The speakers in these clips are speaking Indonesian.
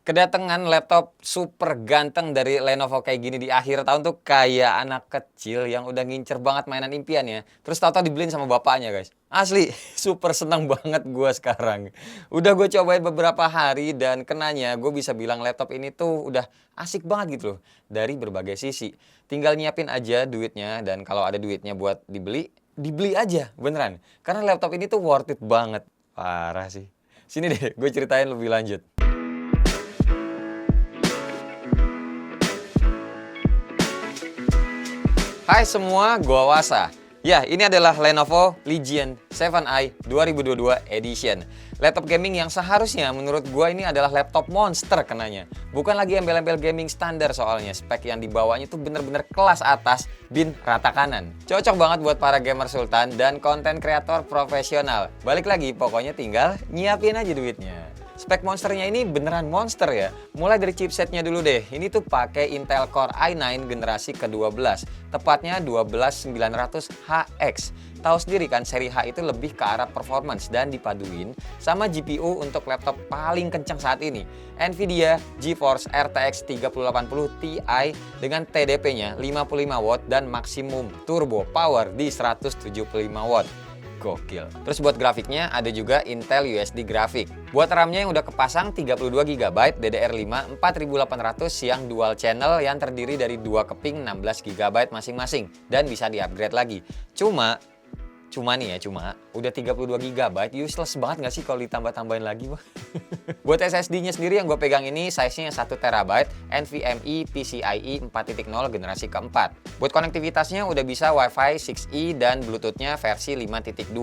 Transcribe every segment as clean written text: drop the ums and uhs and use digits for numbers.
Kedatangan laptop super ganteng dari Lenovo kayak gini di akhir tahun tuh kayak anak kecil yang udah ngincer banget mainan impiannya. Terus tahu-tahu dibeliin sama bapaknya, guys. Asli, super senang banget gua sekarang. Udah gue cobain beberapa hari dan kenanya gue bisa bilang laptop ini tuh udah asik banget gitu loh. Dari berbagai sisi. Tinggal nyiapin aja duitnya dan kalau ada duitnya buat dibeli, dibeli aja beneran. Karena laptop ini tuh worth it banget. Parah sih. Sini deh, gue ceritain lebih lanjut. Hai semua, gua Wasa. Ya, ini adalah Lenovo Legion 7i 2022 Edition. Laptop gaming yang seharusnya menurut gua ini adalah laptop monster kenanya. Bukan lagi embel-embel gaming standar soalnya. Spek yang dibawanya tuh bener-bener kelas atas, bin rata kanan. Cocok banget buat para gamer sultan dan konten kreator profesional. Balik lagi, pokoknya tinggal nyiapin aja duitnya. Spek monsternya ini beneran monster ya. Mulai dari chipsetnya dulu deh. Ini tuh pakai Intel Core i9 generasi ke-12. Tepatnya 12900HX. Tahu sendiri kan seri H itu lebih ke arah performance dan dipaduin sama GPU untuk laptop paling kencang saat ini. Nvidia GeForce RTX 3080 Ti dengan TDP-nya 55 watt dan maksimum turbo power di 175 watt. Gokil. Terus buat grafiknya ada juga Intel USD Graphic. Buat RAM-nya yang udah kepasang 32GB DDR5 4800 yang dual channel yang terdiri dari 2 keping 16GB masing-masing dan bisa di-upgrade lagi. Cuma udah 32GB useless banget nggak sih kalau ditambah-tambahin lagi, Bang? Buat SSD-nya sendiri yang gue pegang ini size-nya 1TB NVMe PCIe 4.0 generasi keempat. Buat konektivitasnya udah bisa Wi-Fi 6E dan Bluetooth-nya versi 5.2.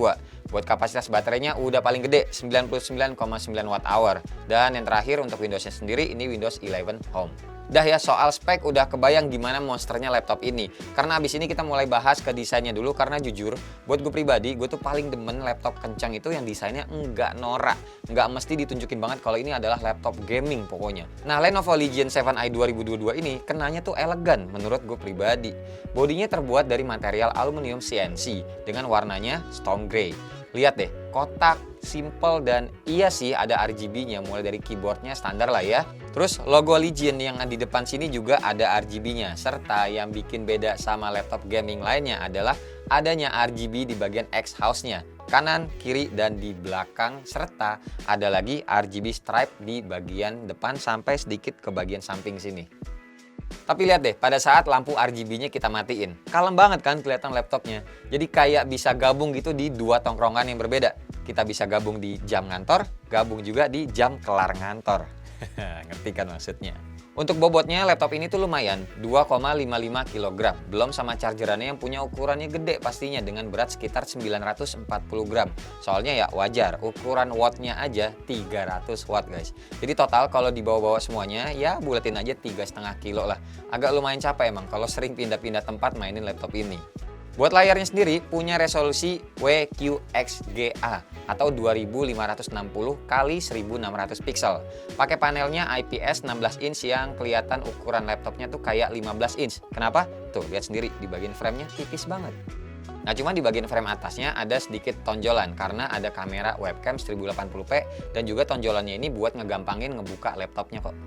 Buat kapasitas baterainya udah paling gede 99,9 Wh. Dan yang terakhir untuk Windows-nya sendiri ini Windows 11 Home. Dah ya, soal spek udah kebayang gimana monsternya laptop ini. Karena abis ini kita mulai bahas ke desainnya dulu, karena jujur buat gue pribadi gue tuh paling demen laptop kencang itu yang desainnya enggak norak. Enggak mesti ditunjukin banget kalau ini adalah laptop gaming pokoknya. Nah, Lenovo Legion 7i 2022 ini kenanya tuh elegan menurut gue pribadi. Bodinya terbuat dari material aluminium CNC dengan warnanya stone grey. Lihat deh, kotak, simple, dan iya sih ada RGB-nya mulai dari keyboardnya standar lah ya. Terus logo Legion yang di depan sini juga ada RGB-nya. Serta yang bikin beda sama laptop gaming lainnya adalah adanya RGB di bagian X-house-nya. Kanan, kiri, dan di belakang. Serta ada lagi RGB stripe di bagian depan sampai sedikit ke bagian samping sini. Tapi lihat deh, pada saat lampu RGB-nya kita matiin, kalem banget kan kelihatan laptopnya. Jadi kayak bisa gabung gitu di dua tongkrongan yang berbeda. Kita bisa gabung di jam ngantor, gabung juga di jam kelar ngantor. Ngerti kan maksudnya? Untuk bobotnya laptop ini tuh lumayan, 2,55 kg. Belum sama chargerannya yang punya ukurannya gede pastinya dengan berat sekitar 940 gram. Soalnya ya wajar, ukuran wattnya aja 300 watt guys. Jadi total kalau dibawa-bawa semuanya ya buletin aja 3,5 kilo lah. Agak lumayan capek emang kalau sering pindah-pindah tempat mainin laptop ini. Buat layarnya sendiri punya resolusi WQXGA atau 2560 x 1600 pixel. Pakai panelnya IPS 16 inch yang kelihatan ukuran laptopnya tuh kayak 15 inch. Kenapa? Tuh lihat sendiri di bagian framenya tipis banget. Nah, cuma di bagian frame atasnya ada sedikit tonjolan karena ada kamera webcam 1080p dan juga tonjolannya ini buat ngegampangin ngebuka laptopnya kok.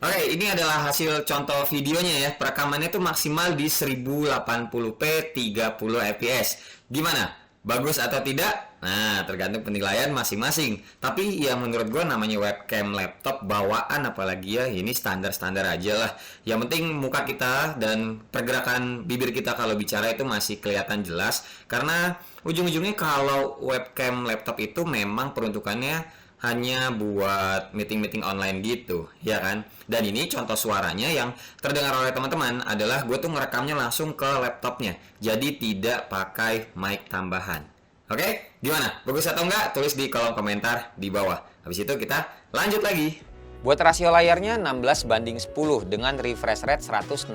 Oke, ini adalah hasil contoh videonya ya. Perekamannya tuh maksimal di 1080p 30 fps. Gimana? Bagus atau tidak? Nah, tergantung penilaian masing-masing. Tapi ya menurut gue namanya webcam laptop bawaan, apalagi ya ini standar-standar aja lah. Yang penting muka kita dan pergerakan bibir kita kalau bicara itu masih kelihatan jelas. Karena ujung-ujungnya kalau webcam laptop itu memang peruntukannya hanya buat meeting-meeting online gitu, ya kan? Dan ini contoh suaranya yang terdengar oleh teman-teman adalah gue tuh ngerekamnya langsung ke laptopnya. Jadi tidak pakai mic tambahan. Oke? Gimana? Bagus atau enggak? Tulis di kolom komentar di bawah. Habis itu kita lanjut lagi. Buat rasio layarnya 16:10 dengan refresh rate 165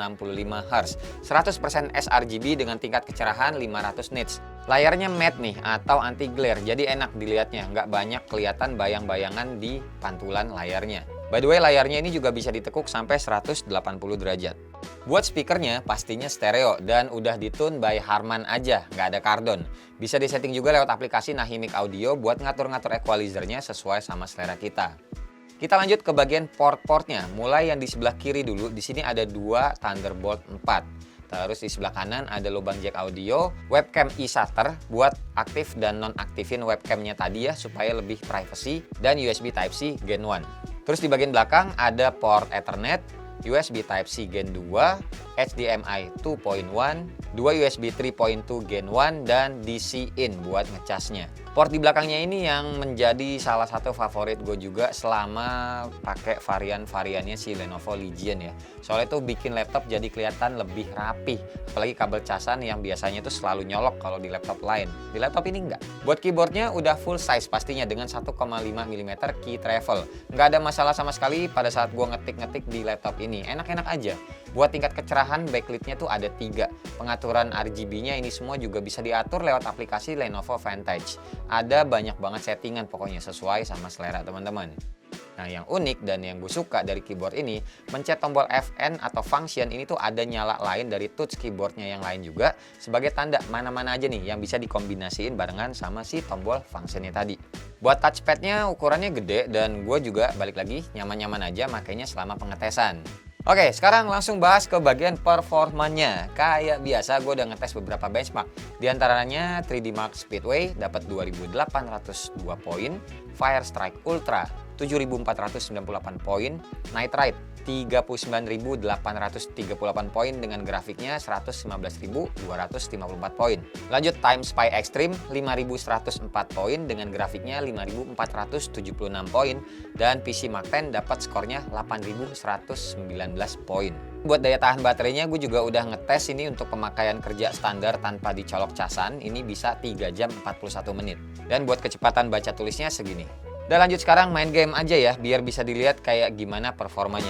Hz, 100% sRGB dengan tingkat kecerahan 500 nits. Layarnya matte nih atau anti glare, jadi enak dilihatnya, nggak banyak kelihatan bayang-bayangan di pantulan layarnya. By the way, layarnya ini juga bisa ditekuk sampai 180 derajat. Buat speakernya pastinya stereo dan udah ditune by Harman aja, nggak ada Kardon. Bisa disetting juga lewat aplikasi Nahimic Audio buat ngatur-ngatur equalizernya sesuai sama selera kita. Kita lanjut ke bagian port-portnya. Mulai yang di sebelah kiri dulu, di sini ada dua Thunderbolt 4. Terus di sebelah kanan ada lubang jack audio, webcam eShutter buat aktif dan nonaktifin webcamnya tadi ya supaya lebih privacy, dan USB Type-C Gen 1. Terus di bagian belakang ada port Ethernet, USB Type-C Gen 2, HDMI 2.1, 2 USB 3.2 Gen 1, dan DC in buat ngecasnya. Port di belakangnya ini yang menjadi salah satu favorit gue juga selama pakai varian-variannya si Lenovo Legion ya. Soalnya itu bikin laptop jadi kelihatan lebih rapi. Apalagi kabel casan yang biasanya itu selalu nyolok kalau di laptop lain. Di laptop ini enggak. Buat keyboardnya udah full size pastinya dengan 1,5 mm key travel. Nggak ada masalah sama sekali pada saat gue ngetik-ngetik di laptop ini. Enak-enak aja. Buat tingkat kecerahan backlit-nya tuh ada 3. Pengaturan RGB-nya ini semua juga bisa diatur lewat aplikasi Lenovo Vantage. Ada banyak banget settingan pokoknya sesuai sama selera teman-teman. Nah, yang unik dan yang gue suka dari keyboard ini, mencet tombol FN atau function ini tuh ada nyala lain dari touch keyboardnya yang lain juga sebagai tanda mana-mana aja nih yang bisa dikombinasiin barengan sama si tombol functionnya tadi. Buat touchpadnya ukurannya gede dan gue juga balik lagi nyaman-nyaman aja makanya selama pengetesan. Oke, sekarang langsung bahas ke bagian performanya. Kayak biasa gue udah ngetes beberapa benchmark. Di antaranya 3D Mark Speedway dapat 2802 poin, Firestrike Ultra 7498 poin, Night Ride 39.838 poin dengan grafiknya 115.254 poin. Lanjut Time Spy Extreme 5.104 poin dengan grafiknya 5.476 poin, dan PC Mark 10 dapat skornya 8.119 poin. Buat daya tahan baterainya gue juga udah ngetes ini untuk pemakaian kerja standar tanpa dicolok casan, ini bisa 3 jam 41 menit. Dan buat kecepatan baca tulisnya segini. Dan lanjut sekarang main game aja ya, biar bisa dilihat kayak gimana performanya.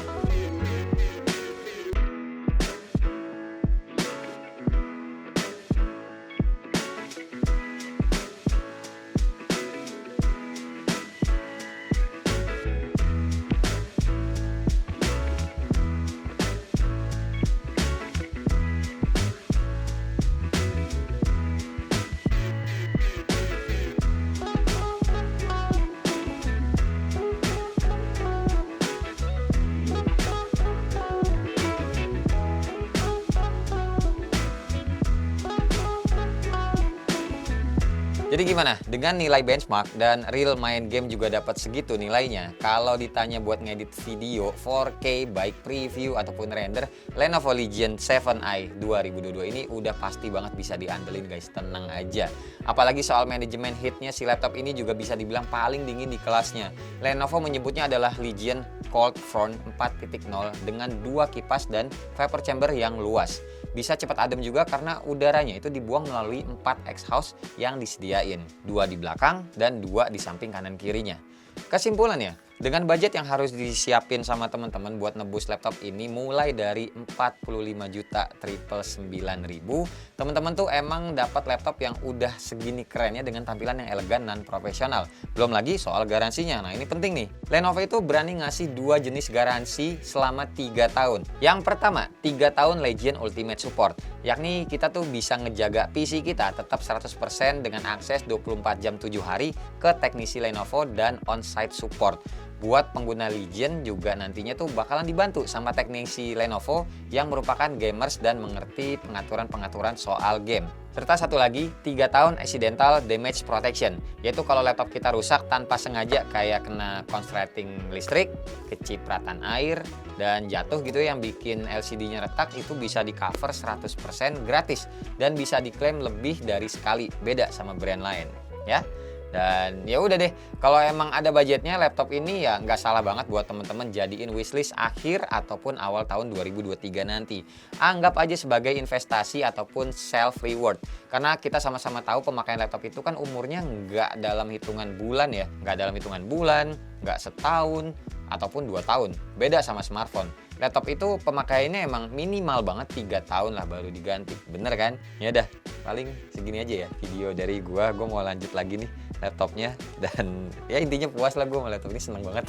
Jadi gimana? Dengan nilai benchmark dan real main game juga dapat segitu nilainya. Kalau ditanya buat ngedit video 4K baik preview ataupun render, Lenovo Legion 7i 2022 ini udah pasti banget bisa diandelin guys, tenang aja. Apalagi soal manajemen heatnya, si laptop ini juga bisa dibilang paling dingin di kelasnya. Lenovo menyebutnya adalah Legion Cold Front 4.0 dengan 2 kipas dan vapor chamber yang luas. Bisa cepat adem juga karena udaranya itu dibuang melalui 4 exhaust yang disediain, 2 di belakang dan 2 di samping kanan kirinya. Kesimpulannya, dengan budget yang harus disiapin sama teman-teman buat nebus laptop ini mulai dari 45.999.000, teman-teman tuh emang dapat laptop yang udah segini kerennya dengan tampilan yang elegan dan profesional. Belum lagi soal garansinya. Nah, ini penting nih. Lenovo itu berani ngasih 2 jenis garansi selama 3 tahun. Yang pertama, 3 tahun Legion Ultimate Support, yakni kita tuh bisa ngejaga PC kita tetap 100% dengan akses 24 jam 7 hari ke teknisi Lenovo dan on-site support. Buat pengguna Legion juga nantinya tuh bakalan dibantu sama teknisi Lenovo yang merupakan gamers dan mengerti pengaturan-pengaturan soal game. Serta satu lagi, 3 tahun Accidental Damage Protection, yaitu kalau laptop kita rusak tanpa sengaja kayak kena konsleting listrik, kecipratan air, dan jatuh gitu yang bikin LCD-nya retak, itu bisa di cover 100% gratis dan bisa diklaim lebih dari sekali, beda sama brand lain ya. Dan ya udah deh, kalau emang ada budgetnya laptop ini ya nggak salah banget buat temen-temen jadiin wishlist akhir ataupun awal tahun 2023 nanti. Anggap aja sebagai investasi ataupun self reward. Karena kita sama-sama tahu pemakaian laptop itu kan umurnya nggak dalam hitungan bulan ya, nggak dalam hitungan bulan, nggak setahun ataupun 2 tahun. Beda sama smartphone. Laptop itu pemakaiannya emang minimal banget 3 tahun lah baru diganti. Bener kan? Ya udah, paling segini aja ya video dari gua mau lanjut lagi nih laptopnya, dan ya intinya puas lah gua sama laptop ini, seneng banget.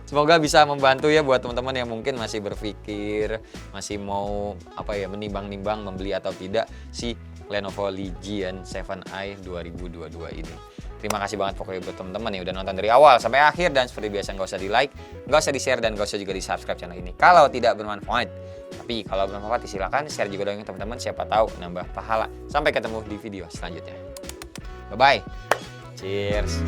Semoga bisa membantu ya buat teman-teman yang mungkin masih berpikir, masih mau menimbang-nimbang membeli atau tidak si Lenovo Legion 7i 2022 ini. Terima kasih banget pokoknya buat teman-teman yang udah nonton dari awal sampai akhir, dan seperti biasa nggak usah di like, nggak usah di share, dan nggak usah juga di subscribe channel ini kalau tidak bermanfaat. Tapi kalau bermanfaat silakan share juga dong teman-teman, siapa tahu nambah pahala. Sampai ketemu di video selanjutnya. Bye bye. Cheers.